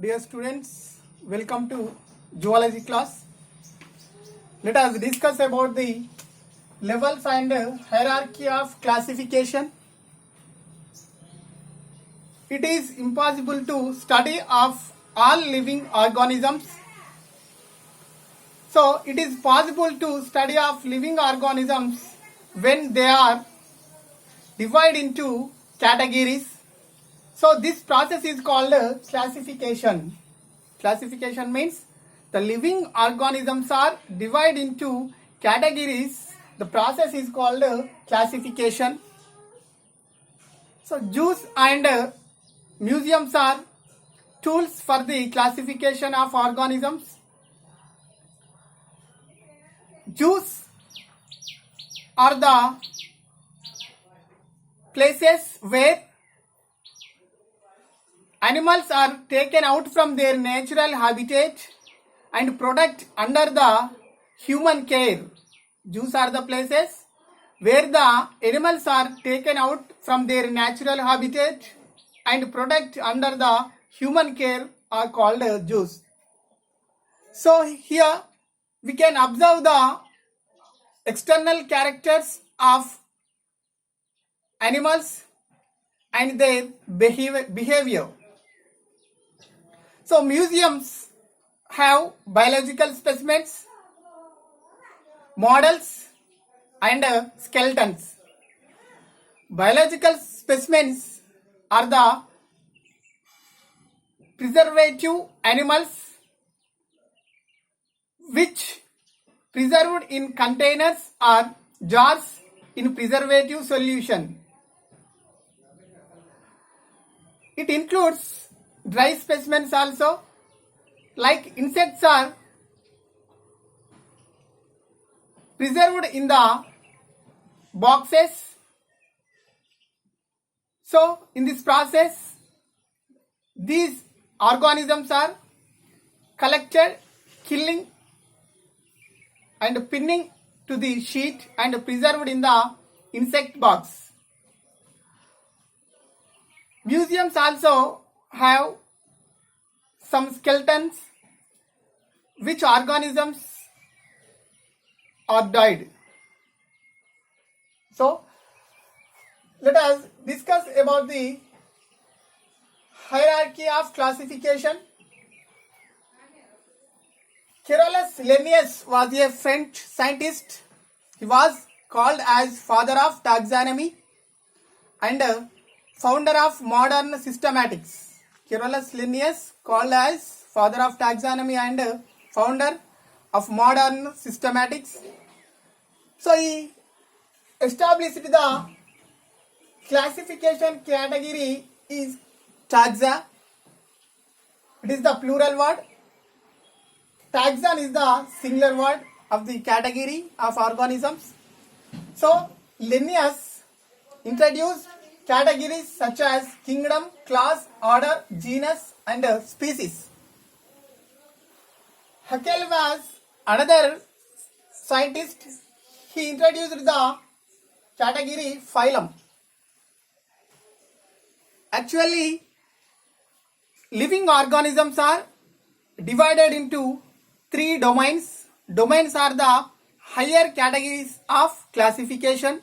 Dear students, welcome to zoology class. Let us discuss about the levels and hierarchy of classification. It is impossible to study of all living organisms. So it is possible to study of living organisms when they are divided into categories. So this process is called classification. Classification means the living organisms are divided into categories. The process is called classification. So zoos and museums are tools for the classification of organisms. Zoos are the places where animals are taken out from their natural habitat and brought under the human care. Zoos are the places where the animals are taken out from their natural habitat and brought under the human care are called zoos. So here we can observe the external characters of animals and their behavior. So museums have biological specimens, models and skeletons. Biological specimens are the preservative animals which preserved in containers or jars in preservative solution. It includes dry specimens also, like insects are preserved in the boxes. So in this process, these organisms are collected, killing and pinning to the sheet and preserved in the insect box. Museums also have some skeletons which organisms are died. So let us discuss about the hierarchy of classification. Carolus Linnaeus was a French scientist. He was called as father of taxonomy and founder of modern systematics. Carolus Linnaeus, called as father of taxonomy and founder of modern systematics. So he established the classification category is taxa. It is the plural word. Taxon is the singular word of the category of organisms. So Linnaeus introduced categories such as kingdom, class, order, genus and species. Haeckel was another scientist. He introduced the category phylum. Actually, living organisms are divided into three domains. Domains are the higher categories of classification.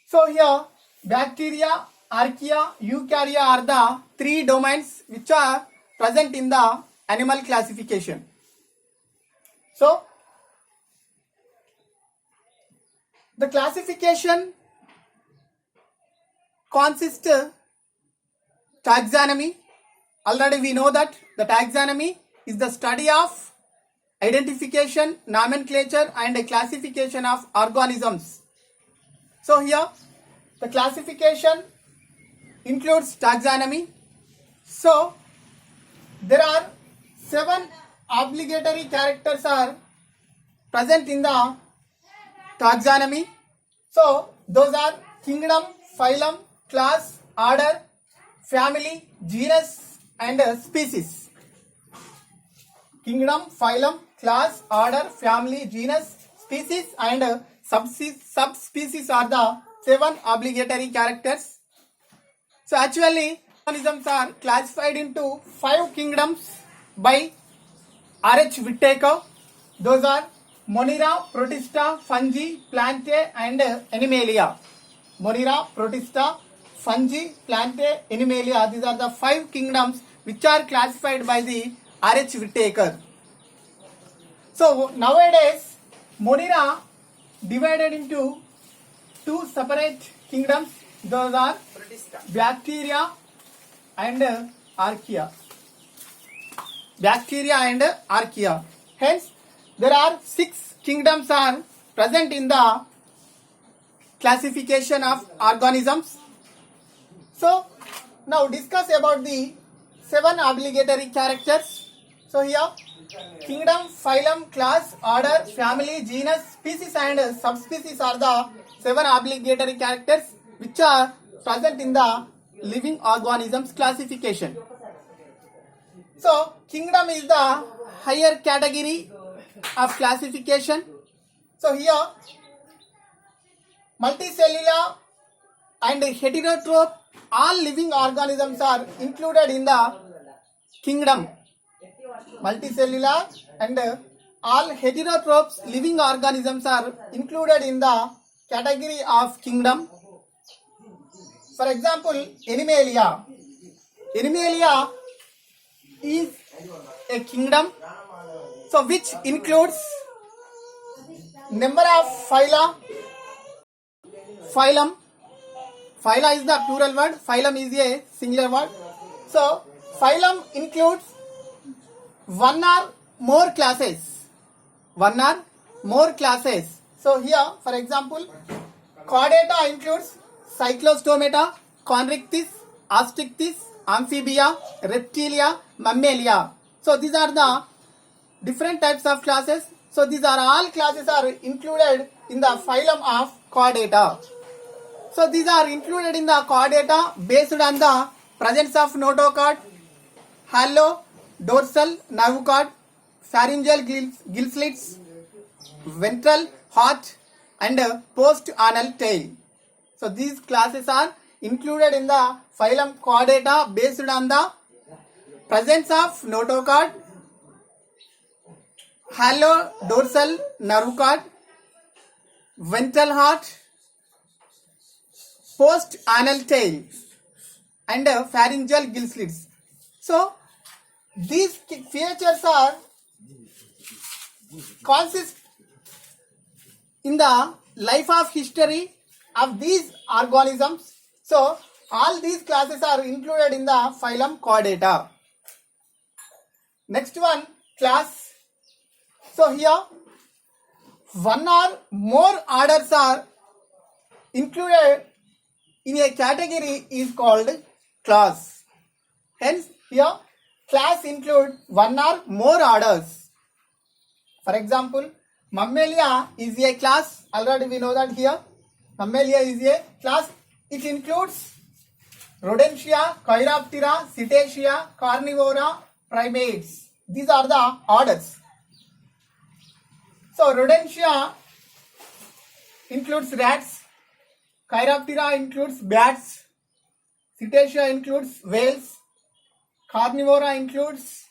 So here bacteria, archaea, eukarya are the three domains which are present in the animal classification. So the classification consists taxonomy. Already we know that the taxonomy is the study of identification, nomenclature and classification of organisms. So here the classification includes taxonomy. So there are 7 obligatory characters are present in the taxonomy. So those are kingdom, phylum, class, order, family, genus and species. Kingdom, phylum, class, order, family, genus, species and subspecies are the 7 obligatory characters. So actually Organisms are classified into 5 kingdoms by R.H. Whittaker. Those are Monera, Protista, Fungi, Plantae and Animalia. Monera, Protista, Fungi, Plantae, Animalia. These are the 5 kingdoms which are classified by the R.H. Whittaker. So nowadays Monera divided into 2 separate kingdoms. Those are bacteria and archaea. Bacteria and archaea. Hence, there are 6 kingdoms are present in the classification of organisms. So, now discuss about the 7 obligatory characters. So here, kingdom, phylum, class, order, family, genus, species and subspecies are the 7 obligatory characters which are present in the living organisms classification. So, kingdom is the higher category of classification. So, here multicellular and heterotroph, all living organisms are included in the kingdom. Multicellular and all heterotrophs living organisms are included in the category of kingdom. For example, Animalia. Animalia is a kingdom, so which includes number of phyla. Phylum. Phyla is the plural word. Phylum is a singular word. So, phylum includes 1 or more classes. 1 or more classes. So, here, for example, Chordata includes Cyclostomata, Conrictis, Astrictis, Amphibia, Reptilia, Mammalia. So, these are the different types of classes. So, these are all classes are included in the phylum of Chordata. So, these are included in the Chordata based on the presence of notochord, halo, dorsal nerve cord, pharyngeal gill slits, ventral heart and post-anal tail. So these classes are included in the phylum Chordata based on the presence of notochord, halo, dorsal nerve cord, ventral heart, post-anal tail and pharyngeal gill slits. So these features are consist in the life of history of these organisms. So all these classes are included in the phylum Chordata. Next one, class. So here 1 or more orders are included in a category is called class. Hence here class include 1 or more orders. For example, Mammalia is a class. Already we know that here. Mammalia is a class. It includes Rodentia, Chiroptera, Cetacea, Carnivora, Primates. These are the orders. So Rodentia includes rats. Chiroptera includes bats. Cetacea includes whales. Carnivora includes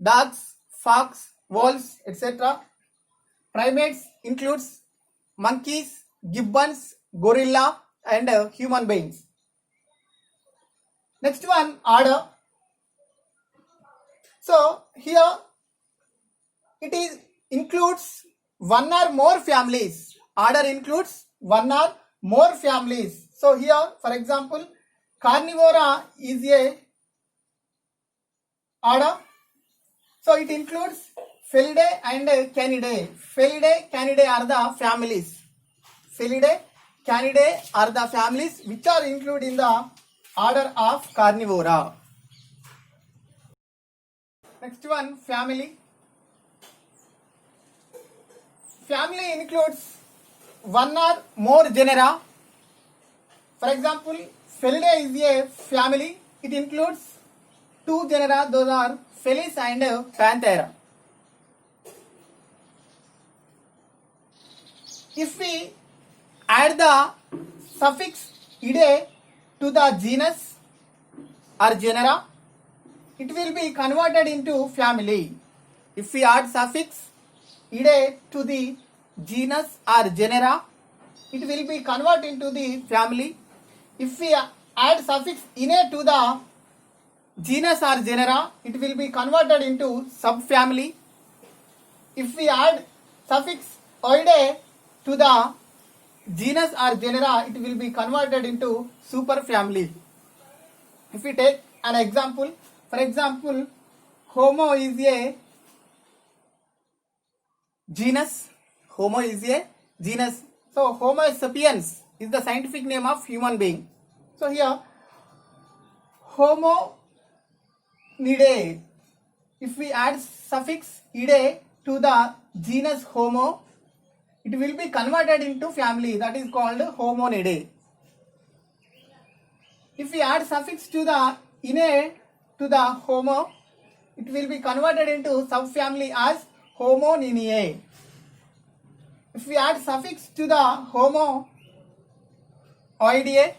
dogs, fox, wolves, etc. Primates includes monkeys, gibbons, gorilla and human beings. Next one, order. So here it is includes 1 or more families. Order includes 1 or more families. So here, for example, Carnivora is a order. So it includes Felidae and Canidae. Felidae, Canidae are the families. Felidae, Canidae are the families which are included in the order of Carnivora. Next one, family. Family includes 1 or more genera. For example, Felidae is a family. It includes 2 genera. Those are Felis and Panthera. If we add the suffix ide to the genus or genera, it will be converted into family. If we add suffix ide to the genus or genera, it will be converted into the family. If we add suffix ine to the genus or genera, it will be converted into subfamily. If we add suffix oide to the genus or genera, it will be converted into superfamily. If we take an example, for example, Homo is a genus. Homo is a genus. So Homo sapiens is the scientific name of human being. So here Hominidae. If we add suffix ide to the genus Homo, it will be converted into family, that is called Hominidae. If we add suffix to the ine to the Homo, it will be converted into subfamily as Homoninae. If we add suffix to the Homo oidea,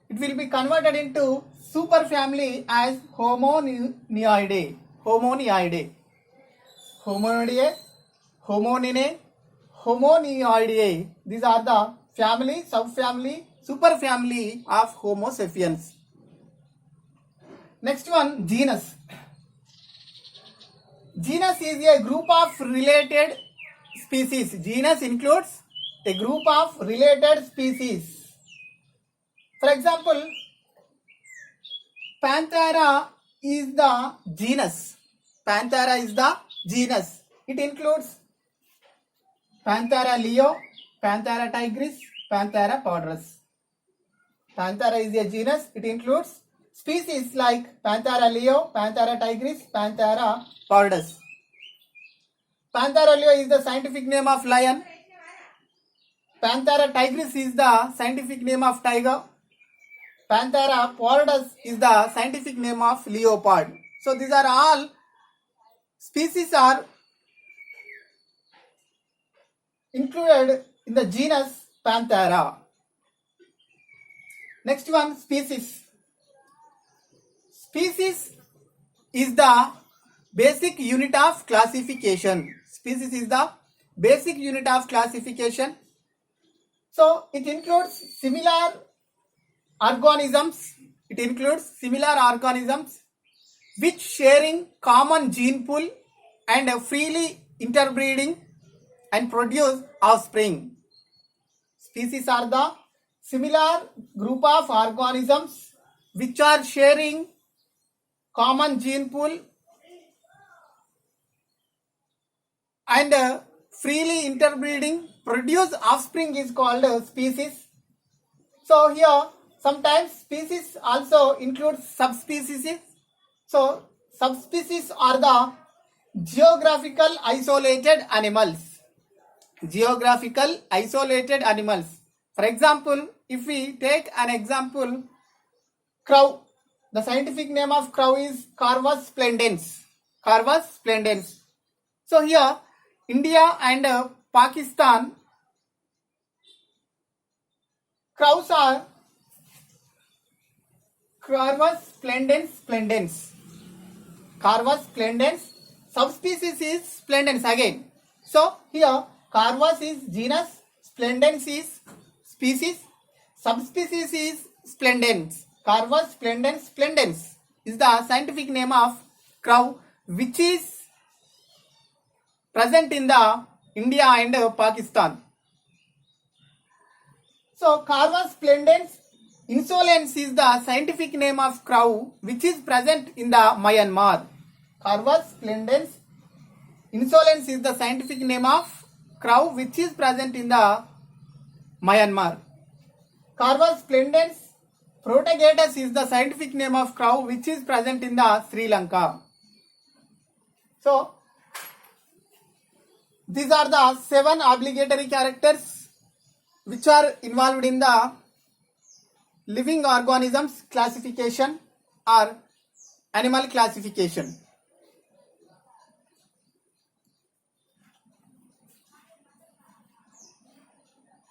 it will be converted into superfamily as Homonioidae. Homonioidae. Homonidae, Homoninae, Homonioidae. These are the family, subfamily, superfamily of Homo sapiens. Next one, genus. Genus is a group of related species. Genus includes a group of related species. For example, Panthera is the genus. Panthera is the genus. It includes Panthera leo, Panthera tigris, Panthera pardus. Panthera is a genus. It includes species like Panthera leo, Panthera tigris, Panthera pardus. Panthera leo is the scientific name of lion. Panthera tigris is the scientific name of tiger. Panthera pardus is the scientific name of leopard. So these are all species are included in the genus Panthera. Next one, species. Species is the basic unit of classification. Species is the basic unit of classification. So it includes similar organisms. It includes similar organisms which sharing common gene pool and freely interbreeding and produce offspring. Species are the similar group of organisms which are sharing common gene pool and freely interbreeding produce offspring is called species. So here sometimes species also include subspecies. So subspecies are the geographical isolated animals. Geographical isolated animals. For example, if we take an example, crow. The scientific name of crow is Corvus splendens. Corvus splendens. So here India and Pakistan, crows are Corvus splendens splendens. Corvus splendens. Subspecies is splendens again. So here Corvus is genus, splendens is species, subspecies is splendens. Corvus splendens splendens is the scientific name of crow which is present in the India and Pakistan. So Corvus splendens insolens is the scientific name of crow which is present in the Myanmar. Corvus splendens insolens is the scientific name of crow which is present in the Myanmar. Corvus splendens protagatus is the scientific name of crow which is present in the Sri Lanka. So these are the 7 obligatory characters which are involved in the living organisms classification or animal classification.